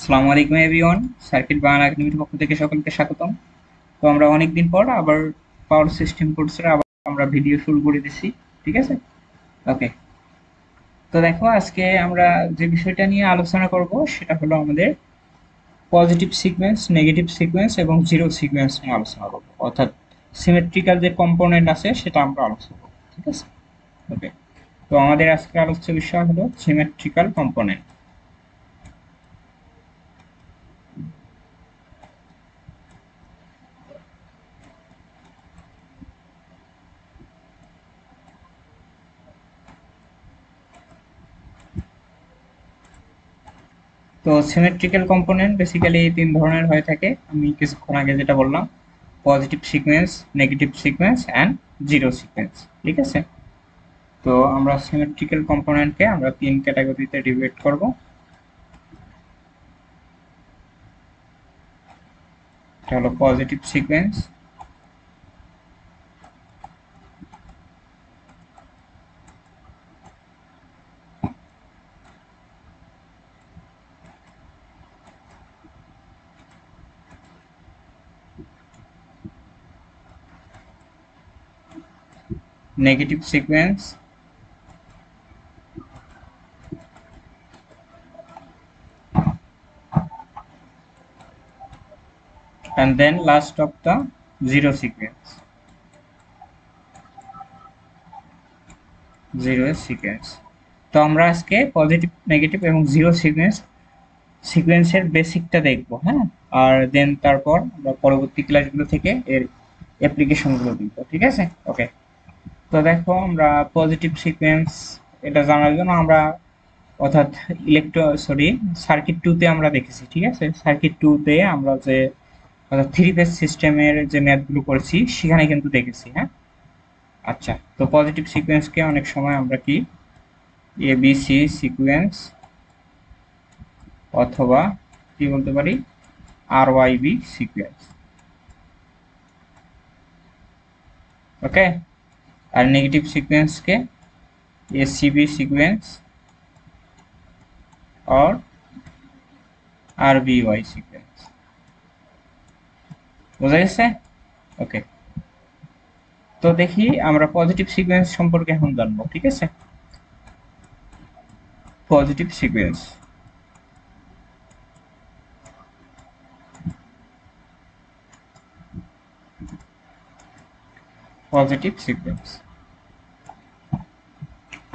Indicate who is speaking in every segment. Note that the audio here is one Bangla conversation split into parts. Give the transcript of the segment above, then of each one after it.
Speaker 1: আসসালামু আলাইকুম এভরিওয়ান। সার্কিট বাংলা একাডেমির পক্ষ থেকে সকলকে স্বাগতম। তো আমরা অনেকদিন পর আবার পাওয়ার সিস্টেম কোর্সের আবার আমরা ভিডিও শুরু করে দিছি। ঠিক আছে, ওকে। তো দেখো, আজকে আমরা যে বিষয়টা নিয়ে আলোচনা করব সেটা হলো আমাদের পজিটিভ সিকোয়েন্স, নেগেটিভ সিকোয়েন্স এবং জিরো সিকোয়েন্স নিয়ে আলোচনা করব, অর্থাৎ সিমেট্রিক্যাল যে কম্পোনেন্ট আছে সেটা আমরা আলোচনা করব। ঠিক আছে, ওকে। তো আমাদের আজকের আলোচ্য বিষয় হলো সিমেট্রিক্যাল কম্পোনেন্ট। তো সিমেট্রিক্যাল কম্পোনেন্ট বেসিক্যালি তিন ধরনের হয়ে থাকে, আমি কিছুক্ষণ আগে যেটা বললাম: positive sequence, negative sequence and zero sequence. ঠিক আছে, তো আমরা সিমেট্রিক্যাল কম্পোনেন্টকে আমরা তিন ক্যাটাগরিতে ডিভাইড করব। এটা হলো positive sequence, negative sequence, and then last of the zero sequence, zero sequence. তো আমরা আজকে পজিটিভ, নেগেটিভ এবং জিরো সিকোয়েন্সের বেসিকটা দেখবো, হ্যাঁ। আর দেন তারপর আমরা পরবর্তী ক্লাসগুলো থেকে এর অ্যাপ্লিকেশনগুলো দেখবো। ঠিক আছে, ওকে। তো দেখো, আমরা পজিটিভ সিকোয়েন্স এটা জানার জন্য আমরা, অর্থাৎ সার্কিট টুতে আমরা দেখেছি। ঠিক আছে, সার্কিট টুতে আমরা যে অর্থাৎ থ্রি ফেজ সিস্টেমের যে ম্যাথগুলো করেছি সেখানে কিন্তু দেখেছি, হ্যাঁ। আচ্ছা, তো পজিটিভ সিকোয়েন্সকে অনেক সময় আমরা কি এবিসি সিকোয়েন্স অথবা কি বলতে পারি, আর ওয়াই বি সিকোয়েন্স, ওকে। আর নেগেটিভ সিকোয়েন্সকে এসিবি সিকোয়েন্স और আর বি ওয়াই সিকোয়েন্স। বোঝা গেছে, ওকে। তো দেখি আমরা পজিটিভ সিকোয়েন্স সম্পর্কে এখন জানবো। ঠিক আছে, পজিটিভ সিকোয়েন্স, পজিটিভ সিকোয়েন্স।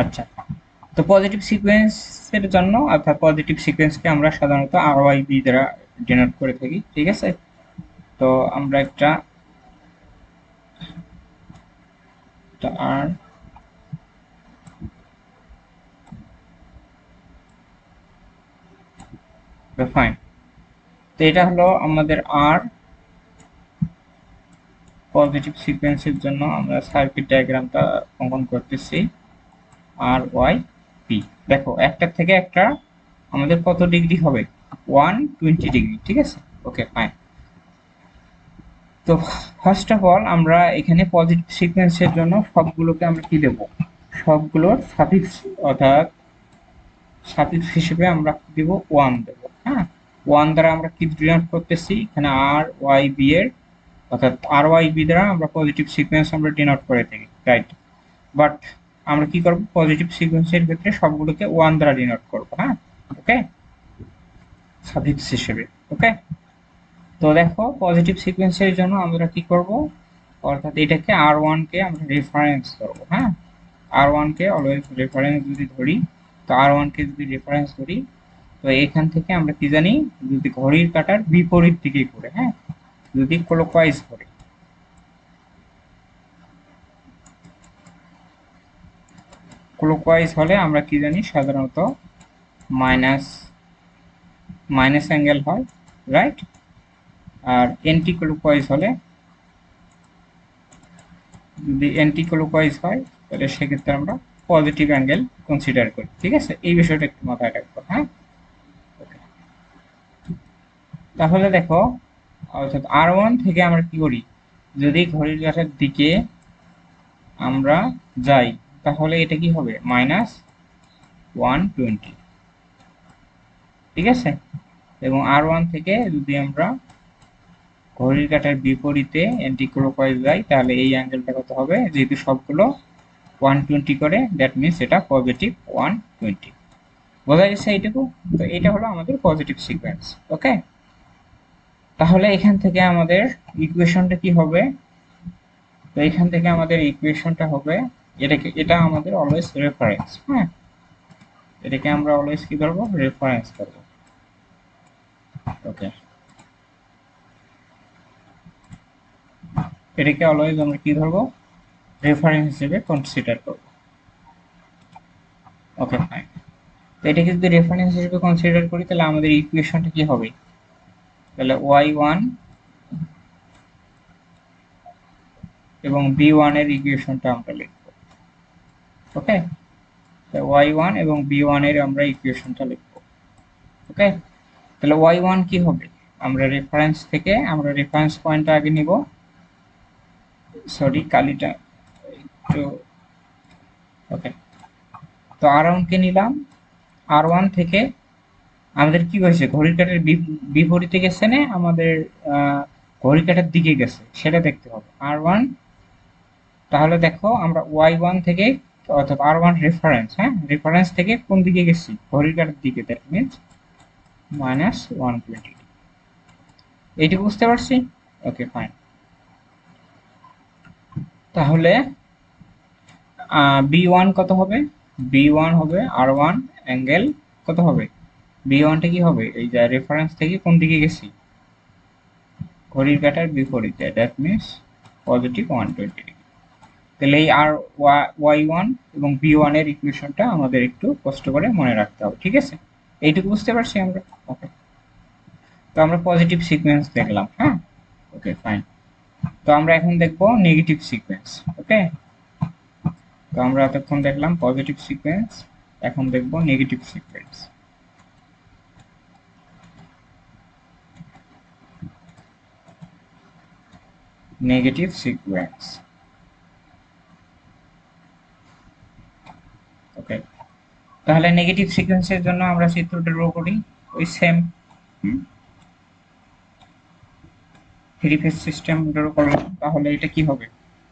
Speaker 1: আচ্ছা, তো পজিটিভ সিকোয়েন্সের জন্য, অর্থাৎ পজিটিভ সিকোয়েন্সকে আমরা সাধারণত আর ওয়াই বি দ্বারা ডিনোট করে থাকি। ঠিক আছে, তো আমরা একটা আর ফাইন। তো এটা হলো আমাদের আর পজিটিভ সিকোয়েন্সের জন্য আমরা সার্কিট ডায়াগ্রামটা অঙ্কন করতেছি, আর ওয়াই পি। দেখো, একটা থেকে একটা আমাদের কত ডিগ্রি হবে, 120 ডিগ্রি। ঠিক আছে, ওকে ফাইন। তো ফার্স্ট অফ অল আমরা এখানে পজিটিভ সিকোয়েন্সের জন্য সবগুলোকে আমরা কি দেব, সবগুলোর সাফিক্স, অর্থাৎ সাফিক্স হিসেবে আমরা কি দেব, ওয়ান দেব, হ্যাঁ। ওয়ান দ্বারা আমরা কি ডিনোট করতেছি এখানে, আর ওয়াই বি এর, অর্থাৎ আর ওয়াই বি দ্বারা আমরা পজিটিভ সিকোয়েন্স আমরা ডিনোট করে থাকি, রাইট। বাট আমরা কি করব, পজিটিভ সিকোয়েন্সের ক্ষেত্রে সবগুলোকে ওয়ান দ্বারা ডিনোট করব, হ্যাঁ, ওকে, সাফিক্স হিসেবে, ওকে। তো দেখো, পজিটিভ সিকোয়েন্সের জন্য আমরা কি করব, অর্থাৎ এটাকে আর ওয়ান কে আমরা রেফারেন্স করব, হ্যাঁ। আর ওয়ান কে অলওয়েজ রেফারেন্স যদি ধরি, তো আর ওয়ান কে যদি রেফারেন্স ধরি, তো এখান থেকে আমরা কি জানি, যদি ঘড়ির কাঁটার বিপরীত দিকে ঘুরে, হ্যাঁ, যদি ক্লকওয়াইজ ঘুরে, ক্লকওয়াইজ হলে আমরা কি জানি, সাধারণত মাইনাস মাইনাস অ্যাঙ্গেল হয়, রাইট। আর এন্টি ক্লকওয়াইজ হলে, যদি অ্যান্টি ক্লকওয়াইজ হয় তাহলে সেক্ষেত্রে আমরা পজিটিভ অ্যাঙ্গেল কনসিডার করি। ঠিক আছে, এই বিষয়টা একটু মাথায় রাখবো, হ্যাঁ। Okay. তাহলে দেখো, অর্থাৎ আর ওয়ান থেকে আমরা কি করি, যদি ঘড়ির কাঁটার দিকে আমরা যাই তাহলে এটা কি হবে, -120। ঠিক আছে, এবং R1 থেকে যদি আমরা ঘড়ির কাঁটার বিপরীতে অ্যান্টি ক্লকওয়াইজ যাই তাহলে এই অ্যাঙ্গেলটা কত হবে, যেহেতু সবগুলো 120 করে, দ্যাট মিনস এটা পজিটিভ 120। বোঝা গেছে এইটুকু? তো এটা হলো আমাদের পজিটিভ সিকোয়েন্স। ওকে, তাহলে এখান থেকে আমাদের ইকুয়েশনটা কি হবে? তো এখান থেকে আমাদের ইকুয়েশনটা হবে, এটা আমাদের অলওয়েজ রেফারেন্স। হ্যাঁ, এটাকে আমরা অলওয়েজ কি ধরবো, রেফারেন্স করবো। ওকে, এটাকে অলওয়েজ আমরা কি ধরবো, রেফারেন্স হিসেবে কনসিডার করবো। Okay fine. তো এটাকে যদি রেফারেন্স হিসেবে কনসিডার করি তাহলে আমাদের ইকুয়েশনটা কি হবে, তাহলে y1 এবং b1 এর ইকুয়েশনটা আমরা লিখবো। ওকে, y1 এবং b1 এর আমরা ইকুয়েশনটা লিখবো। ওকে, তাহলে y1 কি হবে, আমরা রেফারেন্স পয়েন্টটা আগে নিব। সরি, কালিটা একটু। ওকে, তো R1 কে নিলাম। R1 থেকে আমাদের কি হয়েছে, ঘড়ির কাঁটার বিপরীতে গেছে না আমাদের ঘড়ির কাঁটার দিকে গেছে, সেটা দেখতে হবে। R1, তাহলে দেখো আমরা y1 থেকে, অর্থাৎ R1 রেফারেন্স, হ্যাঁ, রেফারেন্স থেকে কোন দিকে গেছি, ঘড়ির কাঁটার দিকে, দ্যাট মিনস -120। এইটুকু বুঝতে পারছি? Okay fine. তাহলে B1 কত হবে, B1 হবে R1 অ্যাঙ্গেল কত হবে, B1 টা কি হবে, এই যে রেফারেন্স থেকে কোন দিকে গেছি, ঘড়ির কাঁটার বিপরীতে, দ্যাট মিনস পজিটিভ 120। তাহলে এই আর y1 এবং b1 এর ইকুয়েশনটা আমাদের একটু কষ্ট করে মনে রাখতে হবে। ঠিক আছে, এইটুকু বুঝতে পারছি আমরা? ওকে, তো আমরা পজিটিভ সিকোয়েন্স দেখলাম। হ্যাঁ, ওকে ফাইন। তো আমরা এখন দেখব নেগেটিভ সিকোয়েন্স। ওকে, তো আমরা এতক্ষণ দেখলাম পজিটিভ সিকোয়েন্স, এখন দেখব negative sequence. Negative sequence. Okay, তাহলে নেগেটিভ সিকোয়েন্সের জন্য আমরা চিত্রটা ড্র করি, ওই same three phase system draw করলাম। তাহলে এটা কি হবে,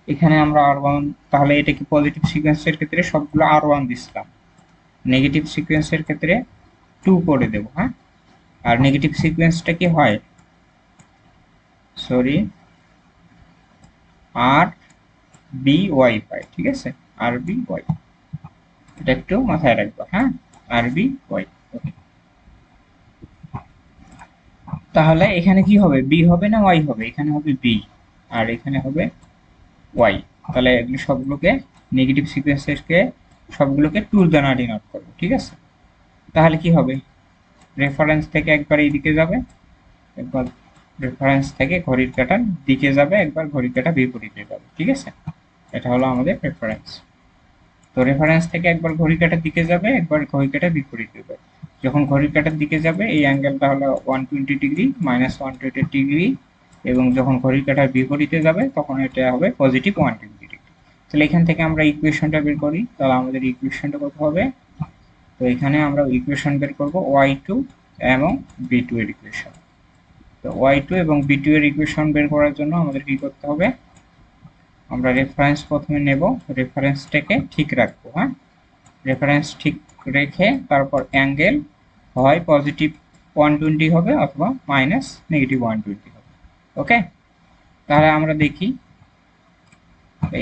Speaker 1: এখানে আমরা R1, তাহলে এটা কি পজিটিভ সিকোয়েন্সের ক্ষেত্রে সবগুলো R1 দিছিলাম, নেগেটিভ সিকোয়েন্সের ক্ষেত্রে 2 করে দেব। হ্যাঁ, আর নেগেটিভ সিকোয়েন্সটা কি হয়, সরি, আর বি ওয়াই পাই। ঠিক আছে, আর বি ওয়াই, এটা একটু মাথায় রাখবো। হ্যাঁ, আর বি ওয়াই। ওকে, তাহলে এখানে কি হবে, বি হবে না ওয়াই হবে, এখানে হবে বি আর এখানে হবে ওয়াই। তাহলে এগুলো সবগুলোকে, নেগেটিভ সিকোয়েন্সেরকে সবগুলোকে 2 দ্বারা ডিনোট করবো। ঠিক আছে, তাহলে কি হবে, রেফারেন্স থেকে একবার এইদিকে যাবে, একবার রেফারেন্স থেকে ঘড়ির কাঁটার দিকে যাবে, একবার ঘড়ির কাঁটা বিপরীতে যাবে। ঠিক আছে, এটা হলো আমাদের রেফারেন্স। তো রেফারেন্স থেকে একবার ঘড়ির কাঁটার দিকে যাবে, একবার ঘড়ির কাঁটা বিপরীতে যাবে। যখন ঘড়ির কাঁটার দিকে যাবে এই অ্যাঙ্গেলটা হলো 120 ডিগ্রি, -120 ডিগ্রি, এবং যখন ঘড়ির কাঁটার বিপরীতে যাবে তখন এটা হবে পজিটিভ 120 ডিগ্রি। তাহলে এখান থেকে আমরা ইকুয়েশনটা বের করি, তাহলে আমাদের ইকুয়েশনটা কত হবে, তো এখানে আমরা ইকুয়েশন বের করব y2 এবং b2 এর ইকুয়েশন। তো y2 এবং b2 এর ইকুয়েশন বের করার জন্য আমাদের কি করতে হবে, আমরা রেফারেন্স প্রথমে নেব, রেফারেন্সটাকে ঠিক রাখবো। হ্যাঁ, রেফারেন্স ঠিক রেখে তারপর অ্যাঙ্গেল হয় পজিটিভ 120 হবে অথবা নেগেটিভ 120 হবে। ওকে, তাহলে আমরা দেখি,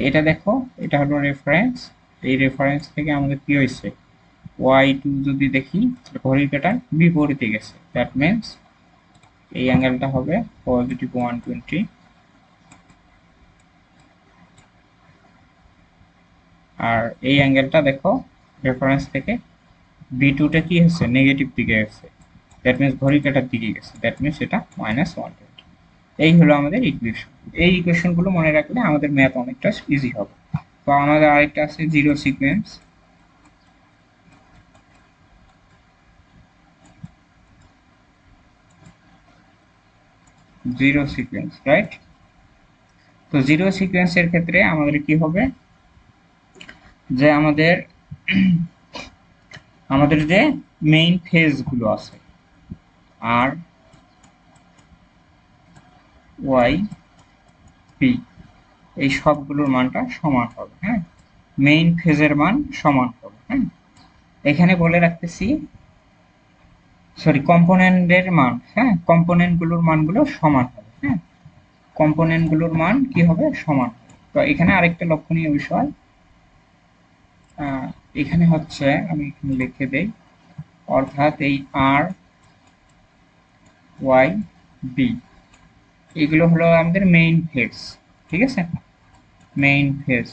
Speaker 1: এটা দেখো, এটা হলো রেফারেন্স। এই রেফারেন্স থেকে আমাদের কি হয়েছে, y2 যদি দেখি ঘড়ির কাঁটার বিপরীতে গেছে, দ্যাট মিনস এই অ্যাঙ্গেলটা হবে পজিটিভ 120। আর এই অ্যাঙ্গেলটা দেখো, রেফারেন্স থেকে b2 টা কি হচ্ছে, নেগেটিভ দিকে গেছে, দ্যাট মিনস ঘড়ির কাঁটার দিকে গেছে, দ্যাট মিনস এটা -120। এই হলো আমাদের ইকুয়েশন। এই ইকুয়েশন গুলো মনে রাখলে আমাদের ম্যাথ অনেকটা ইজি হবে। তো আমাদের আরেকটা আছে zero sequence. Zero sequence, right? তো জিরো সিকোয়েন্সের ক্ষেত্রে আমাদের কি হবে, যে আমাদের যে মেইন ফেজ গুলো আছে, আর ওয়াই পি এই সবগুলোর মানটা সমান হবে। হ্যাঁ, মেইন ফেজের মান সমান হবে। হ্যাঁ, এখানে বলে রাখতেছি, সরি, কম্পোনেন্টের মান, হ্যাঁ, কম্পোনেন্টগুলোর মানগুলো সমান হবে। হ্যাঁ, কম্পোনেন্টগুলোর মান কি হবে, সমান। তো এখানে আরেকটা লক্ষণীয় বিষয়, এখানে হচ্ছে আমি এখানে লিখে দেই, অর্থাৎ এই আর ওয়াই বি এগুলো হলো আমাদের মেইন ফেজ। ঠিক আছে, মেইন ফেজ।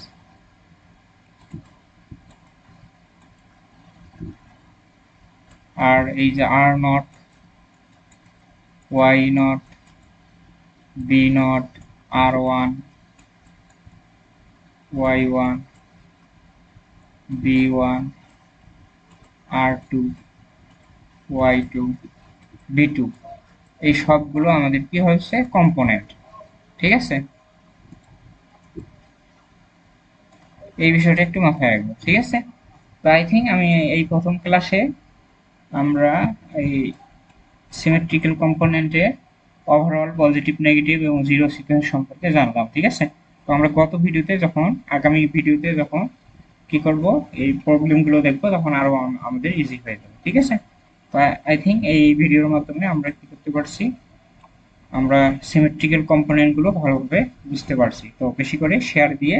Speaker 1: আর এই যে R naught, Y naught, B naught, R one, Y one, B one, R two, Y two, B two, এই সবগুলো আমাদের কি হচ্ছে, কম্পোনেন্ট। ঠিক আছে, এই বিষয়টা একটু মাথায় রাখবো। ঠিক আছে, তো আই থিঙ্ক আমি এই প্রথম ক্লাসে আমরা এই সিমেট্রিক্যাল কম্পোনেন্টের ওভারঅল পজিটিভ, নেগেটিভ এবং জিরো সিকোয়েন্স সম্পর্কে জানলাম। ঠিক আছে, তো আমরা গত ভিডিওতে যখন, আগামী ভিডিওতে যখন কি করব, এই প্রবলেমগুলো দেখবো, তখন আরো আমাদের ইজি হয়ে যাবে। ঠিক আছে, তো আই থিঙ্ক এই ভিডিওর মাধ্যমে আমরা কি করতে পারছি, আমরা সিমেট্রিক্যাল কম্পোনেন্টগুলো ভালোভাবে বুঝতে পারছি। তো বেশি করে শেয়ার দিয়ে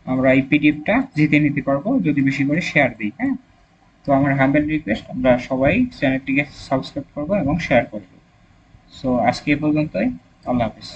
Speaker 1: আমরা এই পিডিএফটা জিতে নিতে পারবো যদি বেশি করে শেয়ার দিই। হ্যাঁ, তো আমার হাম্বল রিকোয়েস্ট, আমরা সবাই চ্যানেলটিকে সাবস্ক্রাইব করবো এবং শেয়ার করবো। সো আজকে এ পর্যন্তই। আল্লাহ হাফিজ।